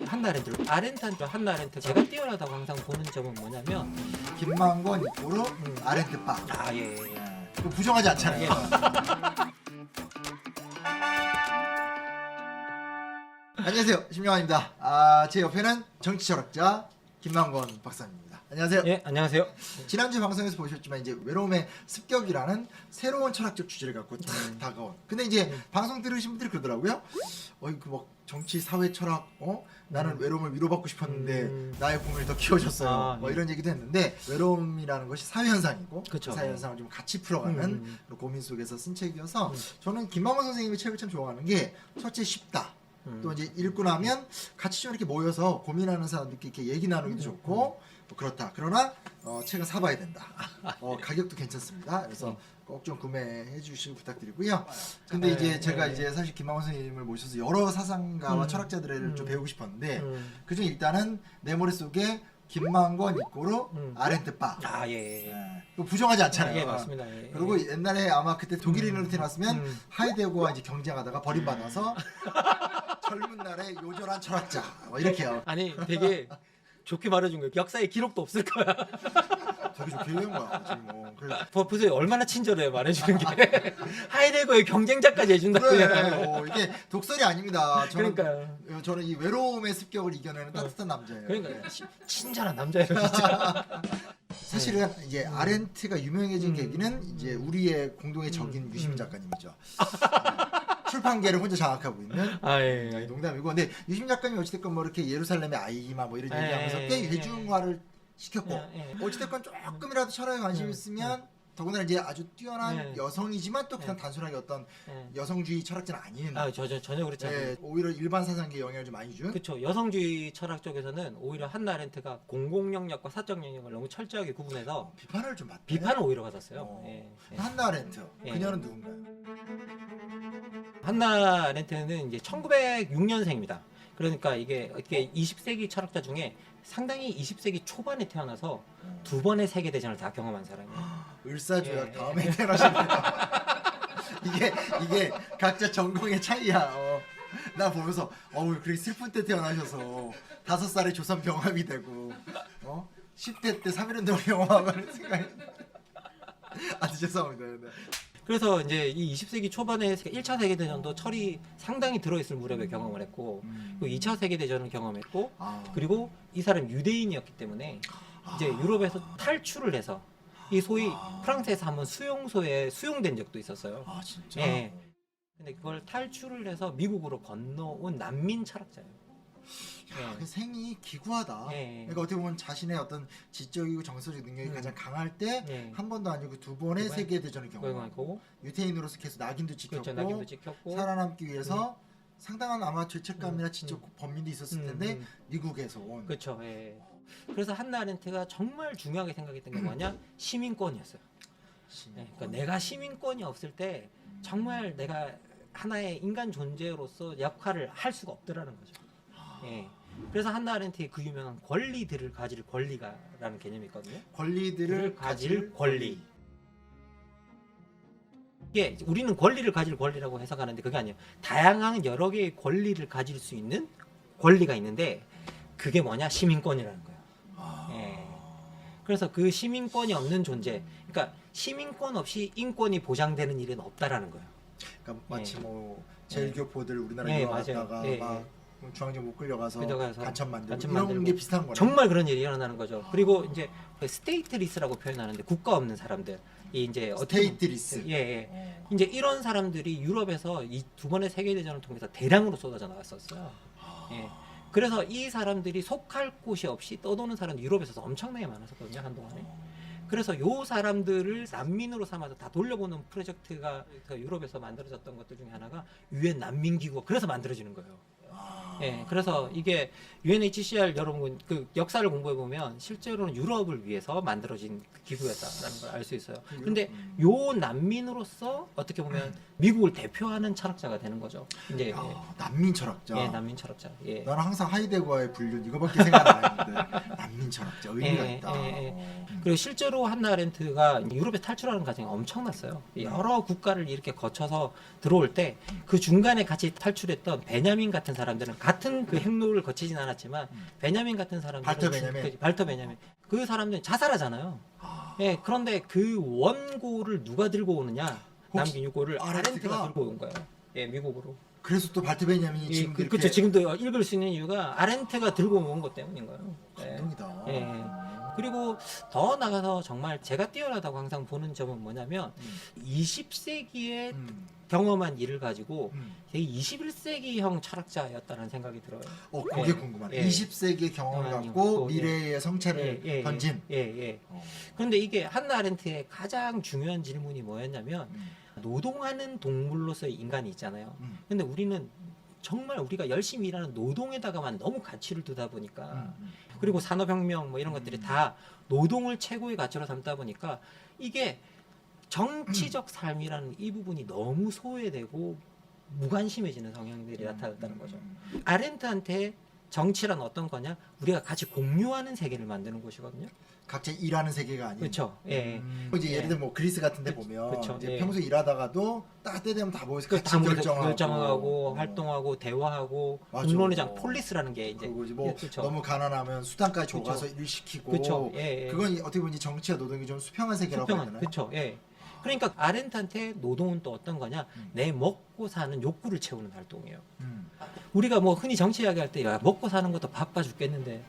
한나아렌트, 아렌트한테 한나아렌트 제가 뛰어나다고 항상 보는 점은 뭐냐면 김만권 이꼬르 아렌트빠. 예. 이거 부정하지 않잖아요. 예. 안녕하세요, 심영환입니다. 제 옆에는 정치철학자 김만권 박사입니다. 안녕하세요. 예, 안녕하세요. 지난주 방송에서 보셨지만 이제 외로움의 습격이라는 새로운 철학적 주제를 갖고 다가온. 근데 이제 방송 들으신 분들이 그러더라고요. 뭐 정치, 사회, 철학, 나는 외로움을 위로받고 싶었는데 나의 고민을 더 키워줬어요. 뭐 이런 얘기도 했는데 외로움이라는 것이 사회 현상이고 그쵸. 그 사회 현상을 좀 같이 풀어가는 그런 고민 속에서 쓴 책이어서 저는 김만권 선생님의 책을 참 좋아하는 게 첫째 쉽다. 또 이제 읽고 나면 같이 좀 이렇게 모여서 고민하는 사람들끼리 이렇게 얘기 나누기도 좋고 뭐 그렇다. 그러나 책은 사봐야 된다. 가격도 괜찮습니다. 그래서 꼭 좀 구매해 주시길 부탁드리고요. 근데 이제 제가 이제 사실 김만권 선생님을 모셔서 여러 사상가와 철학자들을 좀 배우고 싶었는데 그중 일단은 내 머릿속에 김만권 이꼬르 아렌트빠. 예. 이거 부정하지 않잖아요. 예, 맞습니다. 예. 그리고 옛날에 아마 그때 독일인으로 태어났으면 하이데거와 이제 경쟁하다가 버림받아서 젊은 날에 요절한 철학자 뭐 이렇게요. 아니 되게 좋게 말해준 거예요. 역사에 기록도 없을 거야. 되게 좋게 얘기한 거야. 지금 뭐. 보세요, 얼마나 친절해요 말해주는 게. 하이데거의 경쟁자까지 해준다고요. 그래, 이게 독설이 아닙니다. 그러니까요. 저는 이 외로움의 습격을 이겨내는 따뜻한 남자예요. 그러니까 친절한 남자예요, 진짜. 사실은 이제 아렌트가 유명해진 계기는 이제 우리의 공동의 적인 유시민 작가님이죠. 출판계를 혼자 장악하고 있는. 예. 농담이고, 근데 유시민 작가님이 어찌됐건 뭐 이렇게 예루살렘의 아이마 뭐 이런 얘기하면서 꽤 대중화를 시켰고, 어찌됐건 조금이라도 철학에 관심이 있으면 더군다나 이제 아주 뛰어난 여성이지만 또 그냥 단순하게 어떤 여성주의 철학자는 아닌. 전혀 그렇지 않아요. 오히려 일반 사상계에 영향을 좀 많이 준. 그렇죠. 여성주의 철학 쪽에서는 오히려 한나 아렌트가 공공 영역과 사적 영역을 너무 철저하게 구분해서 비판을 좀 받대. 비판을 오히려 받았어요. 한나 아렌트. 그녀는 누군가요? 한나 아렌트는 이제 1906년생입니다. 그러니까 이게 20세기 철학자 중에 상당히 20세기 초반에 태어나서 두 번의 세계 대전을 다 경험한 사람이에요. 을사조약 다음에 태어나셨네요. 이게 각자 전공의 차이야. 나 보면서 그렇게 슬픈 때 태어나셔서 5살에 조선 병합이 되고 10대 때 3.1운동을 경험하는 생각이. 죄송합니다. 네. 그래서 이제 이 20세기 초반에 1차 세계대전도 철이 상당히 들어있을 무렵에 경험을 했고 그리고 2차 세계대전을 경험했고 그리고 이 사람 유대인이었기 때문에 이제 유럽에서 탈출을 해서 이 소위 프랑스에서 한번 수용소에 수용된 적도 있었어요. 진짜? 예. 근데 그걸 탈출을 해서 미국으로 건너온 난민 철학자예요. 그 생이 기구하다. 그러니까 어떻게 보면 자신의 어떤 지적이고 정서적 능력이 가장 강할 때 한 번도 아니고 두 번의 세계 대전을 경험하고 유태인으로서 계속 낙인도 찍혔고, 그렇죠, 낙인도 찍혔고 살아남기 위해서 상당한 아마 죄책감이나 지적 범민도 있었을 텐데 미국에서 온. 그렇죠. 그래서 한나 아렌트가 정말 중요하게 생각했던 게 뭐냐? 시민권이었어요. 그러니까 내가 시민권이 없을 때 정말 내가 하나의 인간 존재로서 역할을 할 수가 없더라는 거죠. 그래서 한나 아렌트의 그 유명한 권리들을 가질 권리가라는 개념이 있거든요. 권리들을 가질 권리. 이게 우리는 권리를 가질 권리라고 해석하는데 그게 아니에요. 다양한 여러 개의 권리를 가질 수 있는 권리가 있는데 그게 뭐냐? 시민권이라는 거예요. 그래서 그 시민권이 없는 존재, 그러니까 시민권 없이 인권이 보장되는 일은 없다라는 거예요. 그러니까 마치 뭐 제일교포들 우리나라에 들어갔다가 막 중앙제 못 끌려가서 간첩 만들고 이런 게 비슷한 거네. 정말 그런 일이 일어나는 거죠. 그리고 이제 스테이트리스라고 표현하는데 국가 없는 사람들, 이제 스테이트리스. 이제 이런 사람들이 유럽에서 이 두 번의 세계 대전을 통해서 대량으로 쏟아져 나왔었어요. 그래서 이 사람들이 속할 곳이 없이 떠도는 사람들이 유럽에서 엄청나게 많았었거든요, 한동안에. 그래서 요 사람들을 난민으로 삼아서 다 돌려보는 프로젝트가 유럽에서 만들어졌던 것들 중에 하나가 유엔 난민기구가 그래서 만들어지는 거예요. 그래서 이게 UNHCR 여러분 그 역사를 공부해 보면 실제로는 유럽을 위해서 만들어진 기구였다라는 걸 알 수 있어요. 근데 요 난민으로서 어떻게 보면 미국을 대표하는 철학자가 되는 거죠. 이제 난민 철학자. 난민 철학자. 나는 항상 하이데거의 불륜 이거밖에 생각 안 했는데 반민 철학자 의미가 예, 있다. 예, 예. 그리고 실제로 한나 아렌트가 유럽에 탈출하는 과정이 엄청났어요. 여러 국가를 이렇게 거쳐서 들어올 때 그 중간에 같이 탈출했던 베냐민 같은 사람들은 같은 그 행로를 거치진 않았지만 베냐민 같은 사람들은 발터 베냐민. 발터 베냐민 그 사람들은 자살하잖아요. 아. 예, 그런데 그 원고를 누가 들고 오느냐? 혹시 남긴 유고를 아렌트가? 아렌트가 들고 온 거예요. 예, 미국으로. 그래서 또 발트 베냐민이 예, 지금 이렇게 그렇죠. 지금도 읽을 수 있는 이유가 아렌트가 들고 온 것 때문인 거예요. 예. 감동이다. 예. 그리고 더 나가서 정말 제가 뛰어나다고 항상 보는 점은 뭐냐면 20세기에 경험한 일을 가지고 되게 21세기형 철학자였다는 생각이 들어요. 그게 예. 궁금하네. 예. 20세기의 경험을 아니요. 갖고 또, 미래의 성찰을 던진. 예. 그런데 이게 한나 아렌트의 가장 중요한 질문이 뭐였냐면 노동하는 동물로서의 인간이 있잖아요. 근데 우리는 정말 우리가 열심히 일하는 노동에다가만 너무 가치를 두다 보니까 그리고 산업혁명 뭐 이런 것들이 다 노동을 최고의 가치로 삼다 보니까 이게 정치적 삶이라는 이 부분이 너무 소외되고 무관심해지는 성향들이 나타났다는 거죠. 아렌트한테 정치란 어떤 거냐? 우리가 같이 공유하는 세계를 만드는 곳이거든요. 각자 일하는 세계가 아닌. 그렇죠. 예. 이제 예를 들면 뭐 그리스 같은데 그쵸, 보면 그쵸, 이제 예. 평소 일하다가도 딱 때 되면 다 모여서 같이 다 모여서 결정하고, 결정하고 활동하고 대화하고 맞아. 공론회장 폴리스라는 게 이제 그리고 이제 뭐 그쵸. 너무 가난하면 수당까지 그쵸. 줘가서 일 시키고. 그쵸. 예. 그건 어떻게 보면 정치와 노동이 좀 수평한 세계라고 해야 되나요? 그렇죠. 예. 그러니까 아렌트한테 노동은 또 어떤 거냐? 내 먹고 사는 욕구를 채우는 활동이에요. 우리가 뭐 흔히 정치 이야기할 때 야, 먹고 사는 것도 바빠 죽겠는데.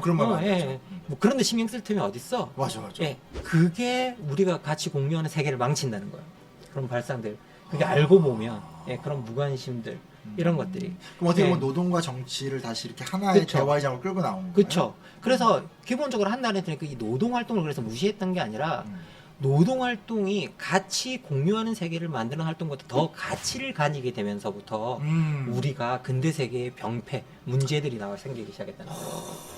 그런 말 많이 하죠. 예. 뭐 그런데 신경 쓸 틈이 어디 있어? 맞아. 예. 그게 우리가 같이 공유하는 세계를 망친다는 거예요. 그런 발상들. 그게 알고 보면 예, 그런 무관심들 이런 것들이. 그럼 어떻게 보면 예. 노동과 정치를 다시 이렇게 하나의 그쵸. 대화의 장으로 끌고 나오는 거예요? 그렇죠. 그래서 기본적으로 한나 아렌트는 이 노동 활동을 그래서 무시했던 게 아니라 노동 활동이 같이 공유하는 세계를 만드는 활동보다 더 가치를 가지게 되면서부터 우리가 근대 세계의 병폐, 문제들이 나와 생기기 시작했다는 거예요.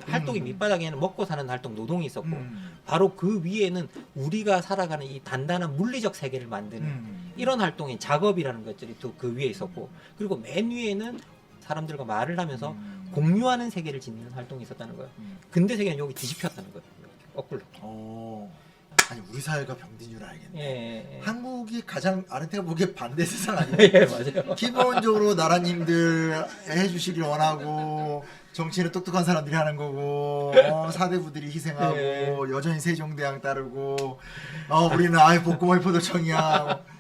활동이 밑바닥에는 먹고 사는 활동 노동이 있었고 바로 그 위에는 우리가 살아가는 이 단단한 물리적 세계를 만드는 이런 활동이 작업이라는 것들이 또 그 위에 있었고 그리고 맨 위에는 사람들과 말을 하면서 공유하는 세계를 짓는 활동이 있었다는 거예요. 근대 세계는 여기 뒤집혔다는 거예요. 거꾸로. 아니 우리 사회가 병든 줄 알겠네. 예. 한국이 가장 아르테가 보기에 반대 세상 아니에요? 예, 맞아요. 기본적으로 나라님들 해주시길 원하고 정치는 똑똑한 사람들이 하는 거고 사대부들이 희생하고 예. 여전히 세종대왕 따르고 우리는 아예 복고마이 포도청이야.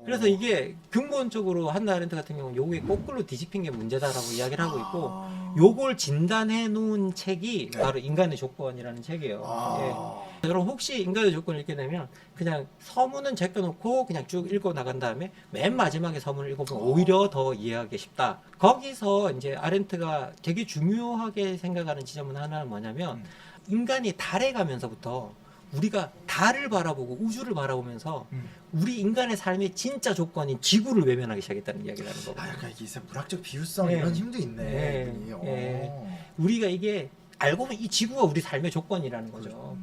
그래서 이게 근본적으로 한나 아렌트 같은 경우는 요게 거꾸로 뒤집힌 게 문제다라고 이야기를 하고 있고 요걸 진단해 놓은 책이 네. 바로 인간의 조건이라는 책이에요. 예. 여러분 혹시 인간의 조건을 읽게 되면 그냥 서문은 제껴놓고 그냥 쭉 읽어 나간 다음에 맨 마지막에 서문을 읽어보면 오히려 더 이해하기 쉽다. 거기서 이제 아렌트가 되게 중요하게 생각하는 지점은 하나는 뭐냐면 인간이 달에 가면서부터 우리가 달을 바라보고 우주를 바라보면서 우리 인간의 삶의 진짜 조건인 지구를 외면하기 시작했다는 이야기를 하는 거거든요. 약간 이게 문학적 비유성 예. 이런 힘도 있네. 예. 이분이. 예. 우리가 이게 알고 보면 이 지구가 우리 삶의 조건이라는 거죠.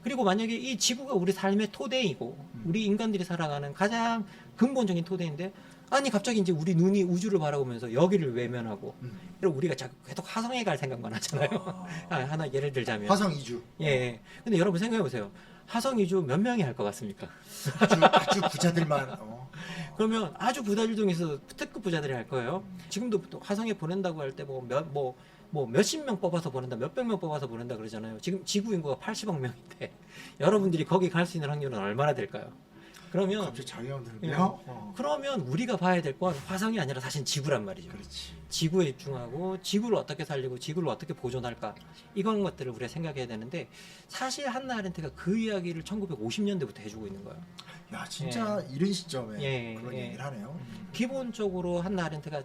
그리고 만약에 이 지구가 우리 삶의 토대이고 우리 인간들이 살아가는 가장 근본적인 토대인데 아니 갑자기 이제 우리 눈이 우주를 바라보면서 여기를 외면하고 그리고 우리가 자꾸 계속 화성에 갈 생각만 하잖아요. 하나 예를 들자면 화성 이주. 예. 근데 여러분 생각해 보세요. 화성 이주 몇 명이 할 것 같습니까? 아주 부자들만. 그러면 아주 부자들 중에서 특급 부자들이 할 거예요. 지금도 또 화성에 보낸다고 할 때 뭐 몇십 명 뽑아서 보낸다, 몇백 명 뽑아서 보낸다 그러잖아요. 지금 지구 인구가 80억 명인데 여러분들이 거기 갈 수 있는 확률은 얼마나 될까요? 그러면 갑자기 자기가 드는데요. 그러면 우리가 봐야 될 건 화성이 아니라 사실 지구란 말이죠. 그렇지. 지구에 집중하고 지구를 어떻게 살리고 지구를 어떻게 보존할까 이런 것들을 우리가 생각해야 되는데 사실 한나 아렌트가 그 이야기를 1950년대부터 해주고 있는 거예요. 야 진짜 이른 시점에 그런 예. 얘기를 하네요. 기본적으로 한나 아렌트가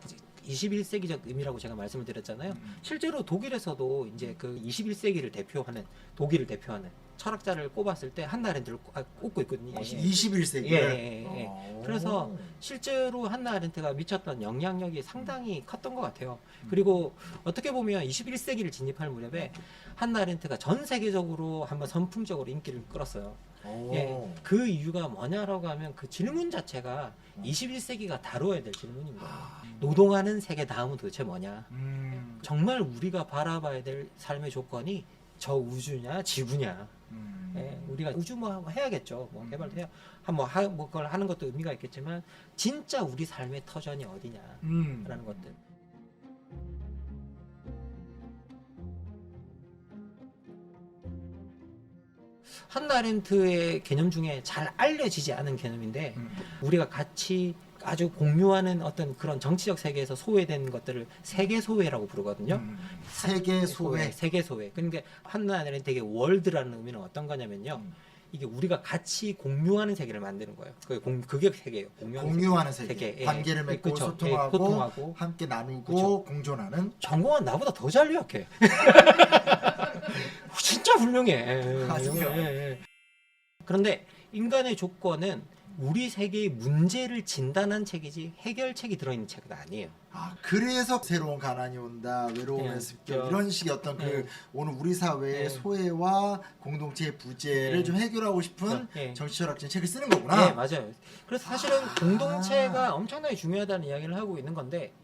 21세기적 의미라고 제가 말씀을 드렸잖아요. 실제로 독일에서도 이제 그 21세기를 대표하는 독일을 대표하는 철학자를 꼽았을 때 한나 아렌트를 꼽고 있거든요. 21세기. 예. 그래서 실제로 한나 아렌트가 미쳤던 영향력이 상당히 컸던 것 같아요. 그리고 어떻게 보면 21세기를 진입할 무렵에 한나 아렌트가 전 세계적으로 한번 선풍적으로 인기를 끌었어요. 오. 예, 그 이유가 뭐냐라고 하면 그 질문 자체가 21세기가 다뤄야 될 질문인 거예요. 노동하는 세계 다음은 도대체 뭐냐? 정말 우리가 바라봐야 될 삶의 조건이 저 우주냐, 지구냐? 예, 우리가 우주 뭐 해야겠죠. 뭐 개발도 해야, 뭐 그걸 하는 것도 의미가 있겠지만 진짜 우리 삶의 터전이 어디냐라는 것들. 한나 아렌트의 개념 중에 잘 알려지지 않은 개념인데 우리가 같이 아주 공유하는 어떤 그런 정치적 세계에서 소외된 것들을 세계 소외라고 부르거든요. 세계 소외. 세계 소외. 그러니까 한나 아렌트의 월드라는 의미는 어떤 거냐면요. 이게 우리가 같이 공유하는 세계를 만드는 거예요. 그게 세계예요. 공유하는 세계. 예. 관계를 맺고 그쵸. 소통하고, 예, 소통하고 함께 나누고 그쵸. 공존하는. 정공은 나보다 더 잘 요약해. 진짜 훌륭해. 아니요. 예. 그런데 인간의 조건은 우리 세계의 문제를 진단한 책이지 해결책이 들어있는 책은 아니에요. 그래서 새로운 가난이 온다, 외로움의 예, 습격 이런 식의 어떤 예. 오늘 우리 사회의 예. 소외와 공동체의 부재를 예. 좀 해결하고 싶은 예. 정치철학적인 책을 쓰는 거구나. 네, 맞아요. 그래서 사실은 공동체가 엄청나게 중요하다는 이야기를 하고 있는 건데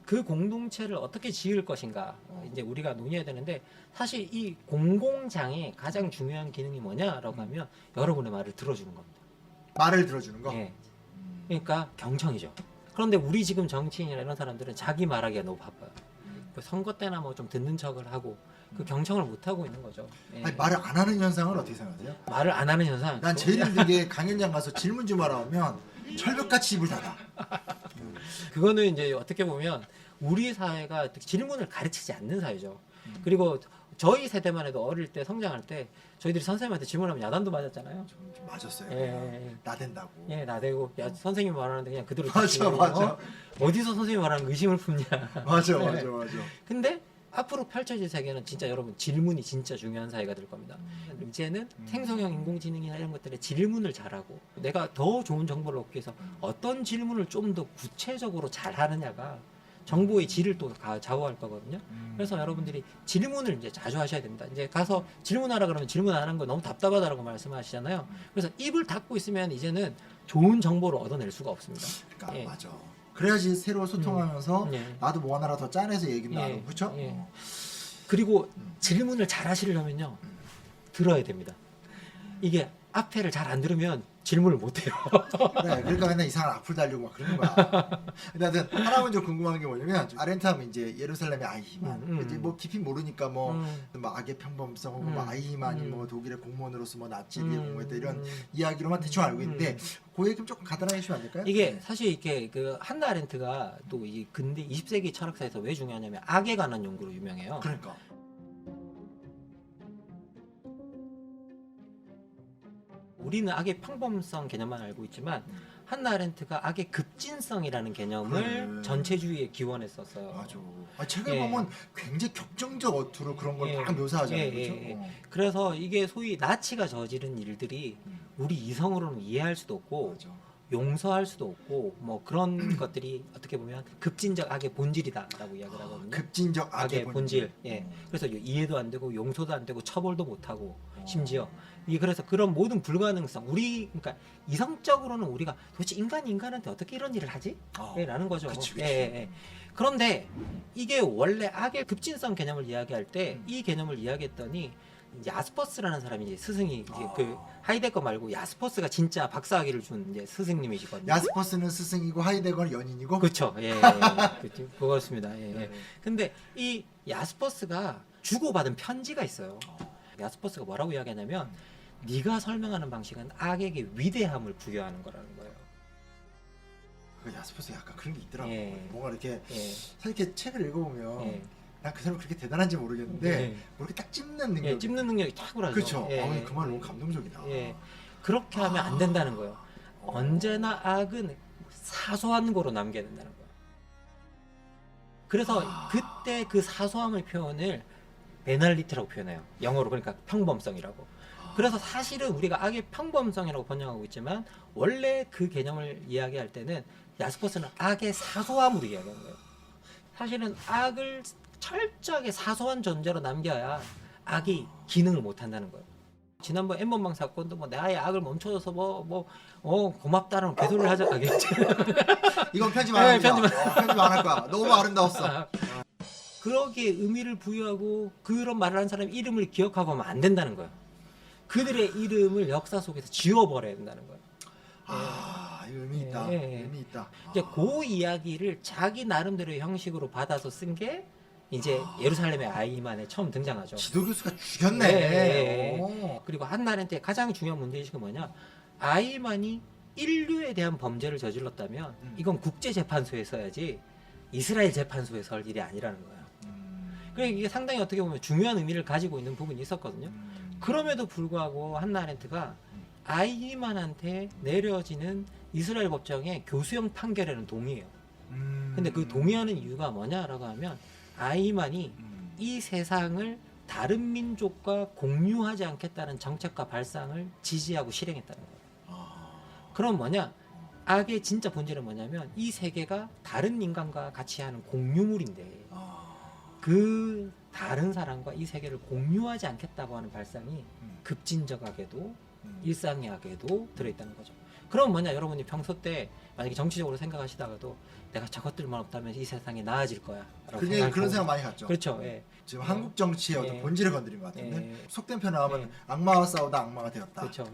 그 공동체를 어떻게 지을 것인가 이제 우리가 논의해야 되는데 사실 이 공공장의 가장 중요한 기능이 뭐냐라고 하면 여러분의 말을 들어주는 겁니다. 말을 들어주는 거. 예. 그러니까 경청이죠. 그런데 우리 지금 정치인이나 이런 사람들은 자기 말하기가 너무 바빠요. 그 선거 때나 뭐 좀 듣는 척을 하고 그 경청을 못 하고 있는 거죠. 예. 아니, 말을 안 하는 현상은 어떻게 생각하세요? 말을 안 하는 현상. 난 제일 힘든 게 강연장 가서 질문 좀 하라 하면 철벽같이 입을 닫아. 그거는 이제 어떻게 보면 우리 사회가 질문을 가르치지 않는 사회죠. 그리고 저희 세대만 해도 어릴 때 성장할 때 저희들이 선생님한테 질문하면 야단도 맞았잖아요. 좀 맞았어요. 예. 나댄다고. 예, 나대고 야 선생님 말하는데 그냥 그대로 맞아, 듣지. 맞아. 어디서 선생님 말하는 의심을 품냐. 맞아, 예. 맞아, 맞아. 근데 앞으로 펼쳐질 세계는 진짜 여러분 질문이 진짜 중요한 사회가 될 겁니다. 이제는 생성형 인공지능이나 이런 것들의 질문을 잘하고 내가 더 좋은 정보를 얻기 위해서 어떤 질문을 좀 더 구체적으로 잘하느냐가 정보의 질을 또 좌우할 거거든요. 그래서 여러분들이 질문을 이제 자주 하셔야 됩니다. 이제 가서 질문하라 그러면 질문 안 하는 거 너무 답답하다라고 말씀하시잖아요. 그래서 입을 닫고 있으면 이제는 좋은 정보를 얻어낼 수가 없습니다. 그러니까 예. 맞아. 그래야지 새로 소통하면서 예. 나도 뭐 하나라 더 짜내서 얘기 예. 나누고 그렇죠? 예. 그리고 질문을 잘 하시려면요. 들어야 됩니다. 이게 앞에를 잘 안 들으면 질문을 못 해요. 그래, 그러니까 맨날 이상한 악플 달리고 막 그러는 거야. 근데 하여튼 하나만 좀 궁금한 게 뭐냐면 아렌트 하면 이제 예루살렘의 아이히만 이제 뭐 깊이 모르니까 뭐 악의 평범성 혹은 뭐 아이히만이 뭐 독일의 공무원으로서 뭐 나치를 공부했다 이런 이야기로만 대충 알고 있는데 그 얘기 좀 조금 간단하게 해주시면 안 될까요? 이게 사실 이렇게 그 한나 아렌트가 또 이 근대 20세기 철학사에서 왜 중요하냐면 악에 관한 연구로 유명해요. 그러니까 우리는 악의 평범성 개념만 알고 있지만 한나 아렌트가 악의 급진성이라는 개념을 그래. 전체주의에 기원했었어요. 맞아. 책을 예. 보면 굉장히 격정적 어투로 그런 걸 예. 막 묘사하잖아요. 예, 그렇죠? 예, 예. 그래서 이게 소위 나치가 저지른 일들이 우리 이성으로는 이해할 수도 없고 맞아. 용서할 수도 없고 뭐 그런 것들이 어떻게 보면 급진적 악의 본질이다라고 이야기를 하거든요. 급진적 악의 본질. 예. 그래서 이해도 안 되고 용서도 안 되고 처벌도 못 하고 심지어 이 그래서 그런 모든 불가능성 우리 그러니까 이성적으로는 우리가 도대체 인간이 인간한테 어떻게 이런 일을 하지? 예, 라는 거죠. 그치. 예, 예. 그런데 이게 원래 악의 급진성 개념을 이야기할 때 이 개념을 이야기했더니 야스퍼스라는 사람이 이제 스승이 이제 그 하이데거 말고 야스퍼스가 진짜 박사학위를 준 이제 스승님이시거든요. 야스퍼스는 스승이고 하이데거는 연인이고. 그렇죠. 예, 예, 예. 그렇습니다. 예, 예. 근데 이 야스퍼스가 주고받은 편지가 있어요. 야스퍼스가 뭐라고 이야기하냐면 네가 설명하는 방식은 악에게 위대함을 부여하는 거라는 거예요. 그 야스퍼스 약간 그런 게 있더라고. 예. 뭔가 이렇게 예. 사실 이렇게 책을 읽어보면 예. 난 그 사람 그렇게 대단한지 모르겠는데 예. 뭐 이렇게 딱 찝는 능력. 예, 찝는 능력이 탁월하죠. 그렇죠. 예, 그 말 너무 감동적이다. 예. 그렇게 하면 안 된다는 거예요. 언제나 악은 사소한 거로 남겨야 된다는 거예요. 그래서 그때 그 사소함의 표현을 베널리티라고 표현해요. 영어로 그러니까 평범성이라고. 그래서 사실은 우리가 악의 평범성이라고 번역하고 있지만 원래 그 개념을 이야기할 때는 야스퍼스는 악의 사소함으로 이야기하는 거예요. 사실은 악을 철저하게 사소한 존재로 남겨야 악이 기능을 못 한다는 거예요. 지난번 N번방 사건도 뭐 나의 악을 멈춰줘서 고맙다라는 개소리를 하자 하겠지. 이건 편집 안 합니다. 편집 편집 안 할 거야. 너무 아름다웠어. 그러기에 의미를 부여하고 그런 말을 하는 사람 이름을 기억하고 하면 안 된다는 거예요. 그들의 이름을 역사 속에서 지워버려야 된다는 거예요. 아, 이거 의미 있다. 의미 있다. 이제 그 이야기를 자기 나름대로의 형식으로 받아서 쓴 게 이제 예루살렘의 아이만에 처음 등장하죠. 지도 교수가 죽였네. 오. 그리고 한나한테 가장 중요한 문제의식은 뭐냐? 아이만이 인류에 대한 범죄를 저질렀다면 이건 국제재판소에 서야지 이스라엘 재판소에 설 일이 아니라는 거예요. 그러니까 이게 상당히 어떻게 보면 중요한 의미를 가지고 있는 부분이 있었거든요. 그럼에도 불구하고 한나 아렌트가 아이만한테 내려지는 이스라엘 법정의 교수형 판결에는 동의해요. 근데 그 동의하는 이유가 뭐냐라고 하면 아이만이 이 세상을 다른 민족과 공유하지 않겠다는 정책과 발상을 지지하고 실행했다는 거예요. 그럼 뭐냐? 악의 진짜 본질은 뭐냐면 이 세계가 다른 인간과 같이 하는 공유물인데 그 다른 사람과 이 세계를 공유하지 않겠다고 하는 발상이 급진적하게도 일상하게도 들어있다는 거죠. 그럼 뭐냐? 여러분이 평소 때 만약에 정치적으로 생각하시다가도 내가 저것들만 없다면 이 세상이 나아질 거야. 그런 생각 많이 갔죠. 그렇죠. 예. 지금 한국 정치의 어떤 본질을 건드린 것 같은데 속된 표현을 하면 악마와 싸우다 악마가 되었다. 그렇죠.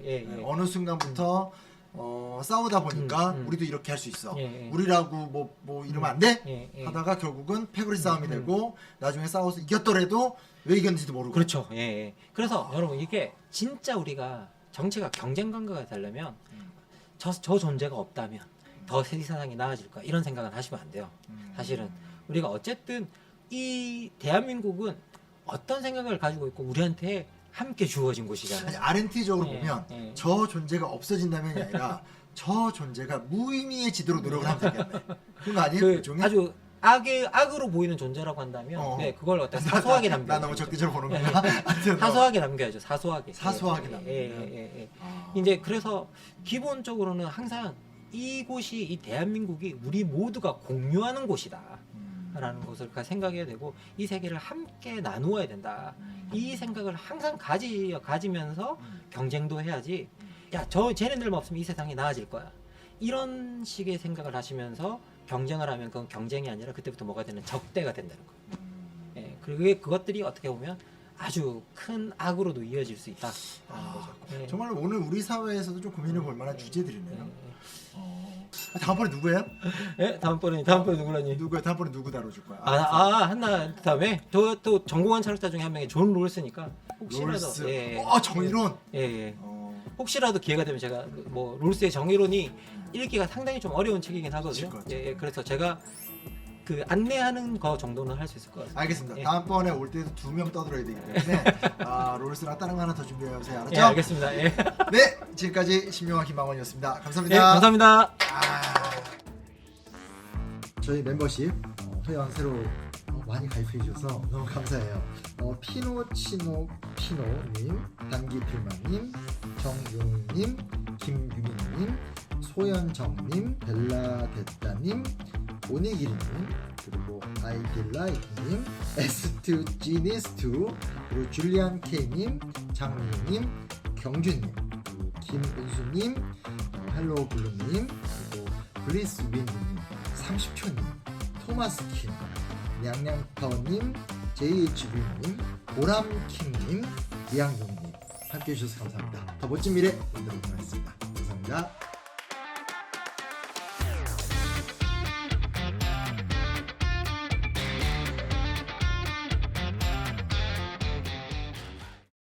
어느 순간부터 싸우다 보니까 우리도 이렇게 할 수 있어. 우리라고 뭐 이러면 안 돼? 하다가 결국은 패거리 싸움이 되고 나중에 싸워서 이겼더라도 왜 이겼는지도 모르고. 그렇죠. 그래서 여러분 이게 진짜 우리가 정치가 경쟁 관계가 되려면 저 존재가 없다면 더 세상이 나아질 거야. 이런 생각은 하시면 안 돼요. 사실은 우리가 어쨌든 이 대한민국은 어떤 생각을 가지고 있고 우리한테 함께 주어진 곳이잖아요. 아렌티적으로 보면 저 존재가 없어진다면이 아니라 저 존재가 무의미해지도록 노력을 하면 되겠네. 그런 거 아니에요? 아주 악으로 보이는 존재라고 한다면 그걸 어떤 사소하게 남겨. 나 너무 적대적으로 보는구나. 사소하게 남겨야죠. 사소하게. 사소하게 남겨. 이제 그래서 기본적으로는 항상 이곳이 이 대한민국이 우리 모두가 공유하는 곳이다. 라는 것을 생각해야 되고 이 세계를 함께 나누어야 된다. 이 생각을 항상 가지면서 경쟁도 해야지. 야, 쟤네들만 없으면 이 세상이 나아질 거야. 이런 식의 생각을 하시면서 경쟁을 하면 그건 경쟁이 아니라 그때부터 뭐가 되는 적대가 된다는 거예요. 그리고 그것들이 어떻게 보면 아주 큰 악으로도 이어질 수 있다는 거죠. 정말 오늘 우리 사회에서도 좀 고민해 볼 만한 주제들이네요. 다음번에 누구예요? 다음번에 누구라니? 누구야? 다음번에 누구 다뤄줄 거야? 한나 다음에 또 전공한 철학자 중에 한 명이 존 롤스니까 혹시라도 롤스. 정의론. 혹시라도 기회가 되면 제가 뭐 롤스의 정의론이 읽기가 상당히 좀 어려운 책이긴 하거든요. 그래서 제가 그 안내하는 거 정도는 할 수 있을 것 같습니다. 알겠습니다. 다음번에 올 때도 2명 떠들어야 되기 때문에 롤스랑 다른 거 하나 더 준비해 주세요. 알았죠? 알겠습니다. 네, 지금까지 신명환 김망원이었습니다. 감사합니다. 감사합니다. 저희 멤버십 회원 새로 많이 가입해 주셔서 너무 감사해요. 피노님, 단기필마님, 정용님, 김유민님, 소연정님, 벨라데따님, 오네기리님, 그리고 아이딜라이트님, 에스투지니스투, 그리고 줄리안 K님, 장민님, 경준님, 그리고 김은수님, 헬로블루님, 그리고 블리스윈님, 30초님, 토마스킴, 냥냥파워님, JHV님, 보람킴님, 이양용님 함께해 주셔서 감사합니다. 더 멋진 미래 만들어 보겠습니다. 감사합니다.